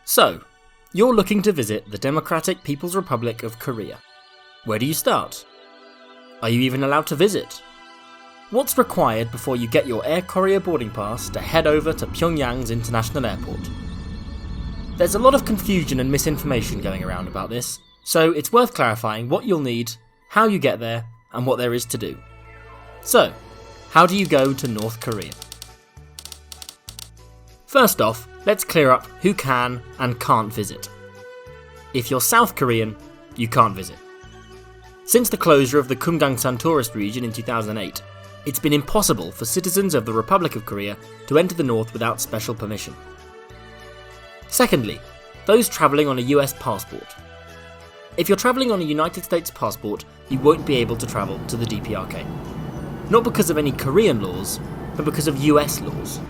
So, you're looking to visit the Democratic People's Republic of Korea. Where do you start? Are you even allowed to visit? What's required before you get your Air Korea boarding pass to head over to Pyongyang's international airport? There's a lot of confusion and misinformation going around about this, so it's worth clarifying what you'll need, how you get there, and what there is to do. So, how do you go to North Korea? First off, let's clear up who can and can't visit. If you're South Korean, you can't visit. Since the closure of the Kumgangsan tourist region in 2008, it's been impossible for citizens of the Republic of Korea to enter the north without special permission. Secondly, those travelling on a US passport. If you're travelling on a United States passport, you won't be able to travel to the DPRK. Not because of any Korean laws, but because of US laws.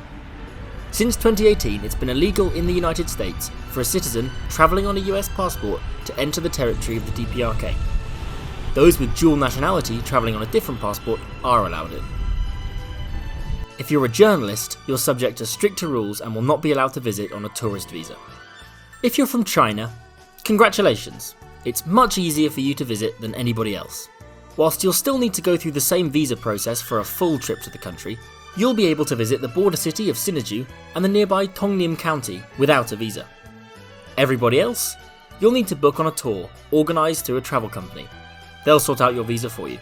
Since 2018, it's been illegal in the United States for a citizen travelling on a US passport to enter the territory of the DPRK. Those with dual nationality travelling on a different passport are allowed in. If you're a journalist, you're subject to stricter rules and will not be allowed to visit on a tourist visa. If you're from China, congratulations, it's much easier for you to visit than anybody else. Whilst you'll still need to go through the same visa process for a full trip to the country, you'll be able to visit the border city of Sinuiju and the nearby Tongnim County without a visa. Everybody else, you'll need to book on a tour organised through a travel company. They'll sort out your visa for you.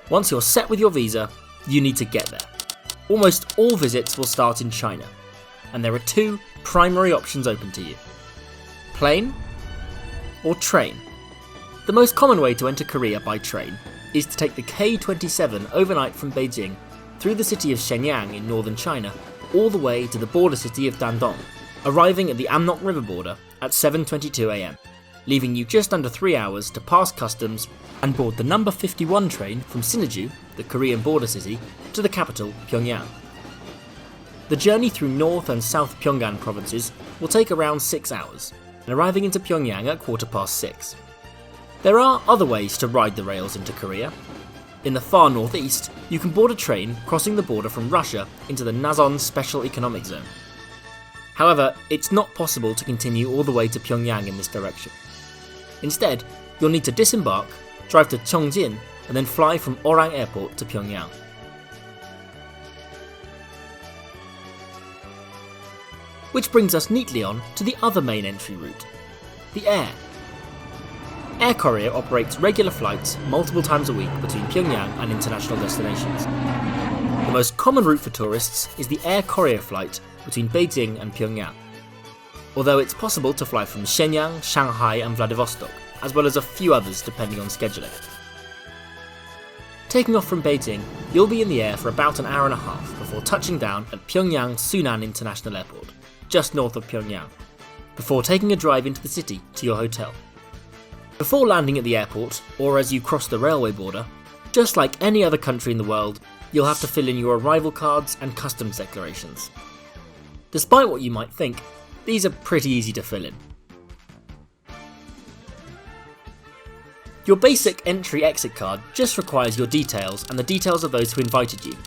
Once you're set with your visa, you need to get there. Almost all visits will start in China, and there are two primary options open to you: plane or train. The most common way to enter Korea by train is to take the K27 overnight from Beijing through the city of Shenyang in northern China all the way to the border city of Dandong, arriving at the Amnok River border at 7:22 am, leaving you just under 3 hours to pass customs and board the number 51 train from Sinuiju, the Korean border city, to the capital, Pyongyang. The journey through North and South Pyongan provinces will take around 6 hours, and arriving into Pyongyang at 6:15. There are other ways to ride the rails into Korea. In the far northeast, you can board a train crossing the border from Russia into the Nazon Special Economic Zone. However, it's not possible to continue all the way to Pyongyang in this direction. Instead, you'll need to disembark, drive to Cheongjin, and then fly from Orang Airport to Pyongyang. Which brings us neatly on to the other main entry route, the air. Air Korea operates regular flights multiple times a week between Pyongyang and international destinations. The most common route for tourists is the Air Korea flight between Beijing and Pyongyang, although it's possible to fly from Shenyang, Shanghai and Vladivostok, as well as a few others depending on scheduling. Taking off from Beijing, you'll be in the air for about an hour and a half before touching down at Pyongyang Sunan International Airport, just north of Pyongyang, before taking a drive into the city to your hotel. Before landing at the airport, or as you cross the railway border, just like any other country in the world, you'll have to fill in your arrival cards and customs declarations. Despite what you might think, these are pretty easy to fill in. Your basic entry-exit card just requires your details and the details of those who invited you.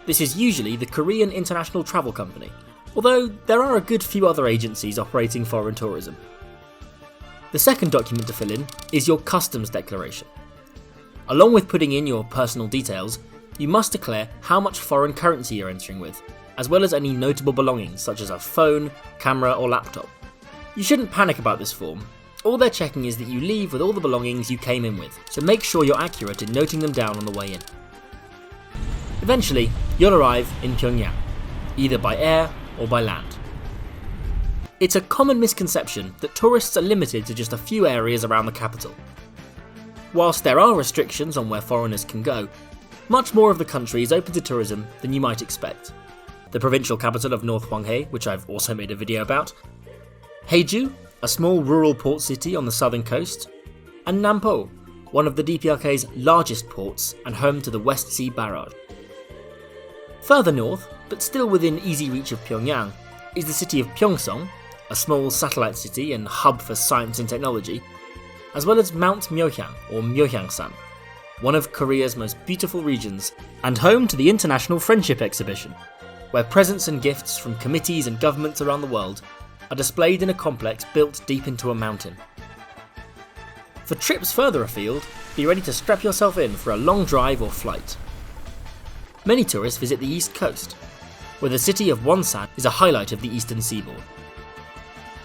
This is usually the Korean International Travel Company, although there are a good few other agencies operating foreign tourism. The second document to fill in is your customs declaration. Along with putting in your personal details, you must declare how much foreign currency you're entering with, as well as any notable belongings such as a phone, camera or laptop. You shouldn't panic about this form. All they're checking is that you leave with all the belongings you came in with, so make sure you're accurate in noting them down on the way in. Eventually, you'll arrive in Pyongyang, either by air or by land. It's a common misconception that tourists are limited to just a few areas around the capital. Whilst there are restrictions on where foreigners can go, much more of the country is open to tourism than you might expect. The provincial capital of North Hwanghae, which I've also made a video about, Haeju, a small rural port city on the southern coast, and Nampo, one of the DPRK's largest ports and home to the West Sea Barrage. Further north, but still within easy reach of Pyongyang, is the city of Pyeongseong, a small satellite city and hub for science and technology, as well as Mount Myohyang or Myohyangsan, one of Korea's most beautiful regions and home to the International Friendship Exhibition, where presents and gifts from committees and governments around the world are displayed in a complex built deep into a mountain. For trips further afield, be ready to strap yourself in for a long drive or flight. Many tourists visit the east coast, where the city of Wonsan is a highlight of the eastern seaboard.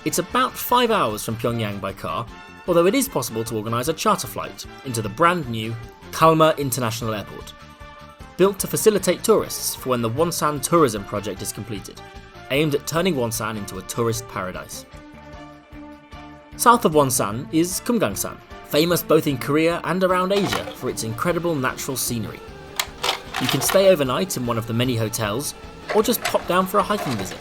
It's about 5 hours from Pyongyang by car, although it is possible to organise a charter flight into the brand new Kalma International Airport, built to facilitate tourists for when the Wonsan tourism project is completed, aimed at turning Wonsan into a tourist paradise. South of Wonsan is Kumgangsan, famous both in Korea and around Asia for its incredible natural scenery. You can stay overnight in one of the many hotels, or just pop down for a hiking visit.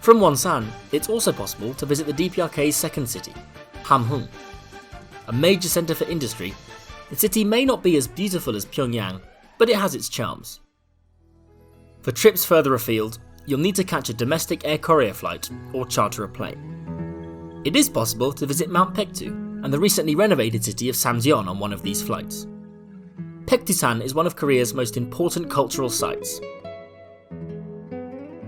From Wonsan, it's also possible to visit the DPRK's second city, Hamhung. A major centre for industry, the city may not be as beautiful as Pyongyang, but it has its charms. For trips further afield, you'll need to catch a domestic Air Korea flight or charter a plane. It is possible to visit Mount Paektu and the recently renovated city of Samjeon on one of these flights. Paektusan is one of Korea's most important cultural sites.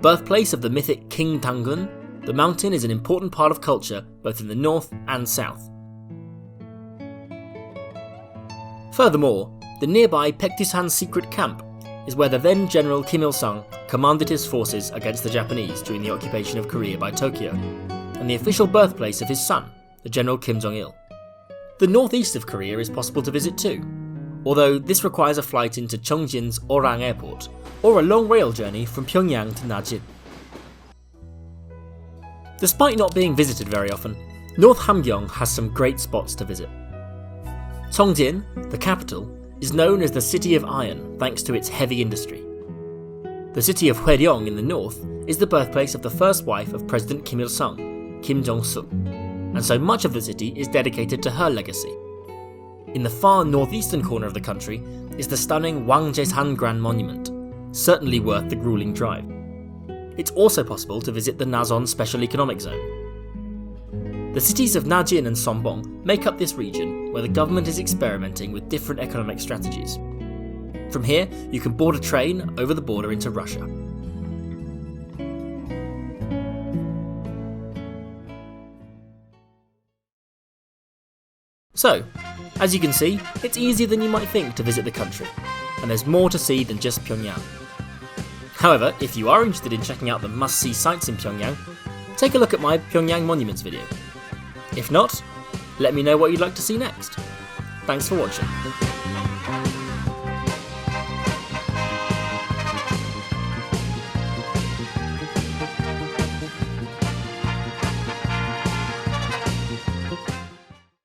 Birthplace of the mythic King Tangun, the mountain is an important part of culture both in the north and south. Furthermore, the nearby Paektusan secret camp is where the then General Kim Il-sung commanded his forces against the Japanese during the occupation of Korea by Tokyo, and the official birthplace of his son, the General Kim Jong-il. The northeast of Korea is possible to visit too, although this requires a flight into Cheongjin's Orang Airport, or a long rail journey from Pyongyang to Najin. Despite not being visited very often, North Hamgyong has some great spots to visit. Cheongjin, the capital, is known as the City of Iron thanks to its heavy industry. The city of Hwaryong in the north is the birthplace of the first wife of President Kim Il-sung, Kim Jong-suk, and so much of the city is dedicated to her legacy. In the far northeastern corner of the country is the stunning Wangjaesan Grand Monument, certainly worth the grueling drive. It's also possible to visit the Nazon Special Economic Zone. The cities of Najin and Sombong make up this region where the government is experimenting with different economic strategies. From here, you can board a train over the border into Russia. So, as you can see, it's easier than you might think to visit the country, and there's more to see than just Pyongyang. However, if you are interested in checking out the must-see sites in Pyongyang, take a look at my Pyongyang Monuments video. If not, let me know what you'd like to see next. Thanks for watching.